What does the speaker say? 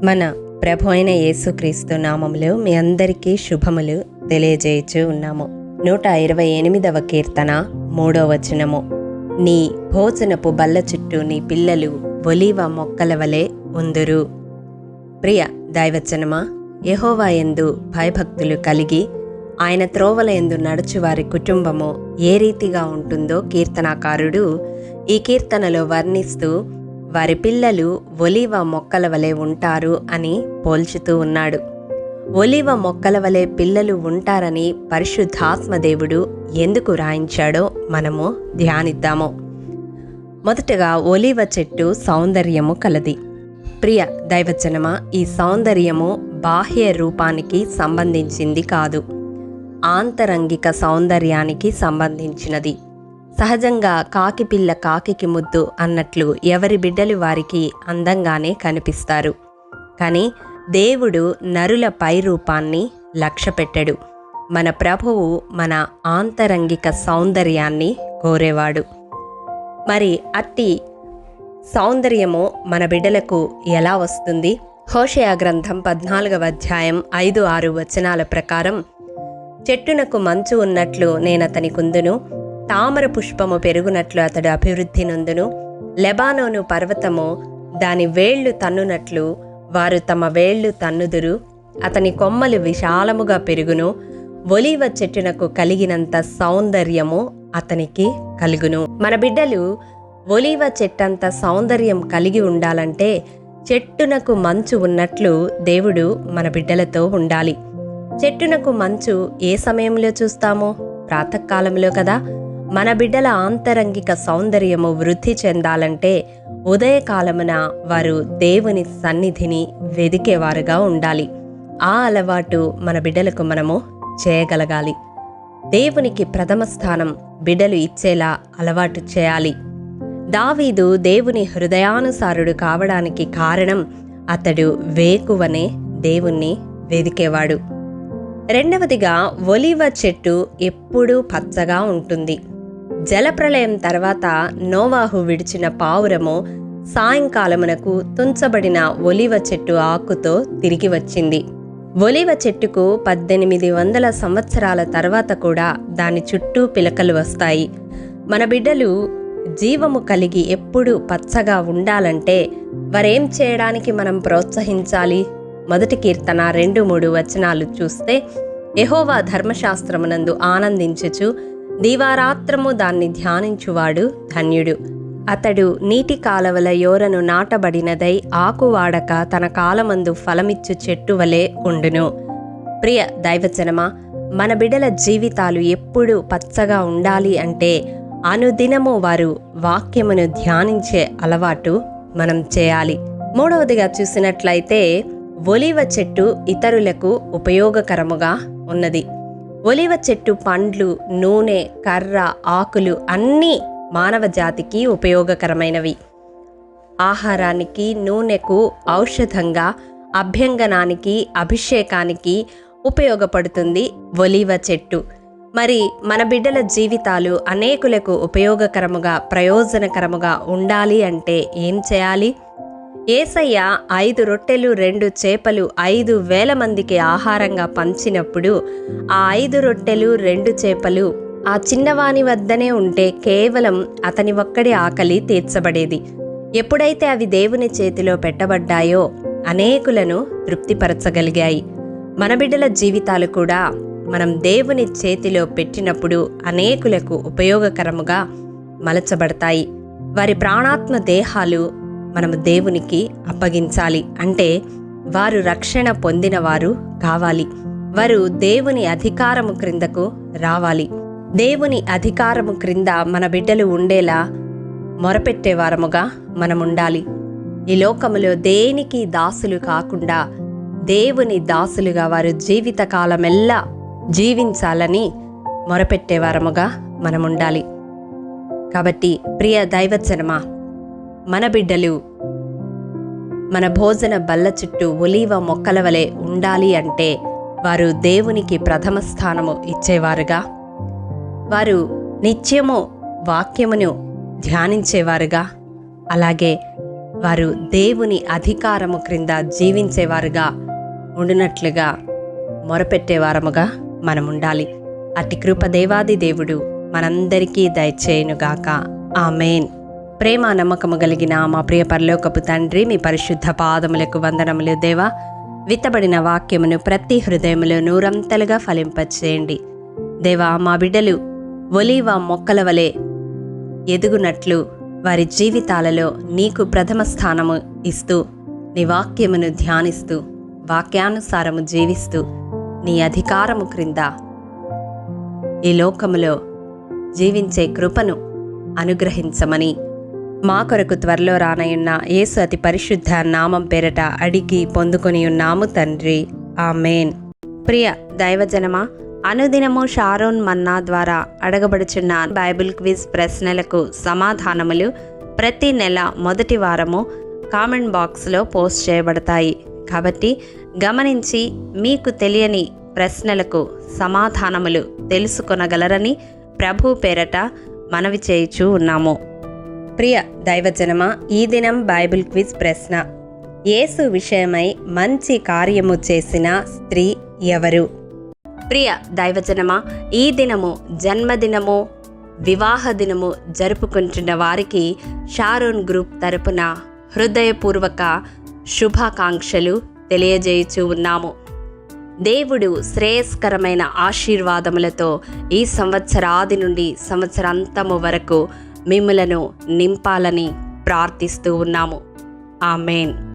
మన ప్రభు అయిన యేసుక్రీస్తు నామములో మీ అందరికీ శుభములు తెలియజేయచ్చు ఉన్నాము. 128వ కీర్తన 3వ వచనము. నీ భోజనపు బల్ల చుట్టూ నీ పిల్లలు ఒలీవ మొక్కల వలె ఉందురు. ప్రియ దైవజనమా, యెహోవా యందు భయభక్తులు కలిగి ఆయన త్రోవల యందు నడుచువారి కుటుంబము ఏ రీతిగా ఉంటుందో కీర్తనాకారుడు ఈ కీర్తనలో వర్ణిస్తూ వారి పిల్లలు ఒలీవ మొక్కల వలె ఉంటారు అని పోల్చుతూ ఉన్నాడు. ఒలీవ మొక్కల వలె పిల్లలు ఉంటారని పరిశుద్ధాత్మదేవుడు ఎందుకు రాయించాడో మనము ధ్యానిద్దాము. మొదటగా ఒలీవ చెట్టు సౌందర్యము కలది. ప్రియ దైవజనమా, ఈ సౌందర్యము బాహ్య రూపానికి సంబంధించింది కాదు, ఆంతరంగిక సౌందర్యానికి సంబంధించినది. సహజంగా కాకి పిల్ల కాకికి ముద్దు అన్నట్లు ఎవరి బిడ్డలు వారికి అందంగానే కనిపిస్తారు. కానీ దేవుడు నరుల పై రూపాన్ని లక్ష్యపెట్టడు. మన ప్రభువు మన ఆంతరంగిక సౌందర్యాన్ని కోరేవాడు. మరి అట్టి సౌందర్యము మన బిడ్డలకు ఎలా వస్తుంది? హోషేయ గ్రంథం 14వ అధ్యాయం 5-6 వచనాల ప్రకారం, చెట్టునకు మంచు ఉన్నట్లు నేనతనికుందును, తామర పుష్పము పెరుగునట్లు అతడు అభివృద్ధి నొందును, లెబానోను పర్వతము దాని వేళ్లు తన్నునట్లు వారు తమ వేళ్లు తన్నుదురు, అతని కొమ్మలు విశాలముగా పెరుగును, ఒలీవ చెట్టునకు కలిగినంత సౌందర్యము అతనికి కలుగును. మన బిడ్డలు ఒలీవ చెట్టంత సౌందర్యం కలిగి ఉండాలంటే చెట్టునకు మంచు ఉన్నట్లు దేవుడు మన బిడ్డలతో ఉండాలి. చెట్టునకు మంచు ఏ సమయంలో చూస్తామో? ప్రాతకాలంలో కదా. మన బిడ్డల ఆంతరంగిక సౌందర్యము వృద్ధి చెందాలంటే ఉదయకాలమున వారు దేవుని సన్నిధిని వెదికేవారుగా ఉండాలి. ఆ అలవాటు మన బిడ్డలకు మనము చేయగలగాలి. దేవునికి ప్రథమ స్థానం బిడ్డలు ఇచ్చేలా అలవాటు చేయాలి. దావీదు దేవుని హృదయానుసారుడు కావడానికి కారణం అతడు వేకువనే దేవుణ్ణి వెదికేవాడు. రెండవదిగా, ఒలీవ చెట్టు ఎప్పుడూ పచ్చగా ఉంటుంది. జలప్రళయం తర్వాత నోవాహు విడిచిన పావురము సాయంకాలమునకు తుంచబడిన ఒలీవ చెట్టు ఆకుతో తిరిగి వచ్చింది. ఒలీవ చెట్టుకు 1800 సంవత్సరాల తర్వాత కూడా దాని చుట్టూ పిలకలు వస్తాయి. మన బిడ్డలు జీవము కలిగి ఎప్పుడూ పచ్చగా ఉండాలంటే వారేం చేయడానికి మనం ప్రోత్సహించాలి? మొదటి కీర్తన 2-3 వచనాలు చూస్తే, యెహోవా ధర్మశాస్త్రమునందు ఆనందించుచు దీవారాత్రము దాన్ని ధ్యానించువాడు ధన్యుడు. అతడు నీటి కాలవల యోరను నాటబడినదై ఆకువాడక తన కాలమందు ఫలమిచ్చు చెట్టు వలె ఉండును. ప్రియ దైవజనమా, మన బిడ్డల జీవితాలు ఎప్పుడూ పచ్చగా ఉండాలి అంటే అనుదినము వారు వాక్యమును ధ్యానించే అలవాటు మనం చేయాలి. మూడవదిగా చూసినట్లయితే, ఒలీవ చెట్టు ఇతరులకు ఉపయోగకరముగా ఉన్నది. ఒలీవ చెట్టు పండ్లు, నూనె, కర్ర, ఆకులు అన్నీ మానవ జాతికి ఉపయోగకరమైనవి. ఆహారానికి, నూనెకు, ఔషధంగా, అభ్యంగనానికి, అభిషేకానికి ఉపయోగపడుతుంది ఒలీవ చెట్టు. మరి మన బిడ్డల జీవితాలు అనేకులకు ఉపయోగకరముగా, ప్రయోజనకరముగా ఉండాలి అంటే ఏం చేయాలి? యేసయ్య 5 రొట్టెలు 2 చేపలు 5,000 మందికి ఆహారంగా పంచినప్పుడు ఆ 5 రొట్టెలు 2 చేపలు ఆ చిన్నవాని వద్దనే ఉంటే కేవలం అతని ఒక్కడి ఆకలి తీర్చబడేది. ఎప్పుడైతే అవి దేవుని చేతిలో పెట్టబడ్డాయో అనేకులను తృప్తిపరచగలిగాయి. మన బిడ్డల జీవితాలు కూడా మనం దేవుని చేతిలో పెట్టినప్పుడు అనేకులకు ఉపయోగకరముగా మలచబడతాయి. వారి ప్రాణాత్మ దేహాలు మనము దేవునికి అప్పగించాలి. అంటే వారు రక్షణ పొందిన వారు కావాలి. వారు దేవుని అధికారము క్రిందకు రావాలి. దేవుని అధికారము క్రింద మన బిడ్డలు ఉండేలా మొరపెట్టేవారముగా మనముండాలి. ఈ లోకములో దేనికి దాసులు కాకుండా దేవుని దాసులుగా వారు జీవితకాలమెల్లా జీవించాలని మొరపెట్టేవారముగా మనముండాలి. కాబట్టి ప్రియ దైవజనమా, మన బిడ్డలు మన భోజన బల్ల చుట్టూ ఒలీవ మొక్కల వలె ఉండాలి అంటే వారు దేవునికి ప్రథమ స్థానము ఇచ్చేవారుగా, వారు నిత్యము వాక్యమును ధ్యానించేవారుగా, అలాగే వారు దేవుని అధికారము క్రింద జీవించేవారుగా ఉండునట్లుగా మొరపెట్టేవారముగా మనం ఉండాలి. అట్టి కృప దేవాది దేవుడు మనందరికీ దయచేయునుగాక. ఆమేన్. ప్రేమ నమ్మకము కలిగిన మా ప్రియ పరలోకపు తండ్రి, మీ పరిశుద్ధ పాదములకు వందనములు. దేవా, విత్తబడిన వాక్యమును ప్రతి హృదయములో నూరంతలుగా ఫలింపచేయండి. దేవా, మా బిడ్డలు ఒలీవ మొక్కల వలె ఎదుగునట్లు వారి జీవితాలలో నీకు ప్రథమ స్థానము ఇస్తూ, నీ వాక్యమును ధ్యానిస్తూ, వాక్యానుసారము జీవిస్తూ, నీ అధికారము క్రింద ఈ లోకములో జీవించే కృపను అనుగ్రహించమని మా కొరకు త్వరలో రానయున్న యేసు అతి పరిశుద్ధ నామం పేరట అడిగి పొందుకొని ఉన్నాము తండ్రి. ఆమేన్. ప్రియ దైవజనమా, అనుదినము షారోన్ మన్నా ద్వారా అడగబడుచున్న బైబిల్ క్విజ్ ప్రశ్నలకు సమాధానములు ప్రతి నెల మొదటి వారము కామెంట్ బాక్స్లో పోస్ట్ చేయబడతాయి. కాబట్టి గమనించి మీకు తెలియని ప్రశ్నలకు సమాధానములు తెలుసుకొనగలరని ప్రభు పేరట మనవి చేయుచూ ఉన్నాము. ప్రియ దైవజనమా, ఈ దినం బైబిల్ క్విజ్ ప్రశ్న: యేసు విషయమై మంచి కార్యము చేసిన స్త్రీ ఎవరు? ప్రియ దైవజనమా, ఈ దినము జన్మదినము, వివాహ దినము జరుపుకుంటున్న వారికి షారోన్ గ్రూప్ తరపున హృదయపూర్వక శుభాకాంక్షలు తెలియజేయుచూ ఉన్నాము. దేవుడు శ్రేయస్కరమైన ఆశీర్వాదములతో ఈ సంవత్సరాది నుండి సంవత్సరాంతము వరకు మిమ్ములను నింపాలని ప్రార్థిస్తూ ఉన్నాము. ఆమేన్.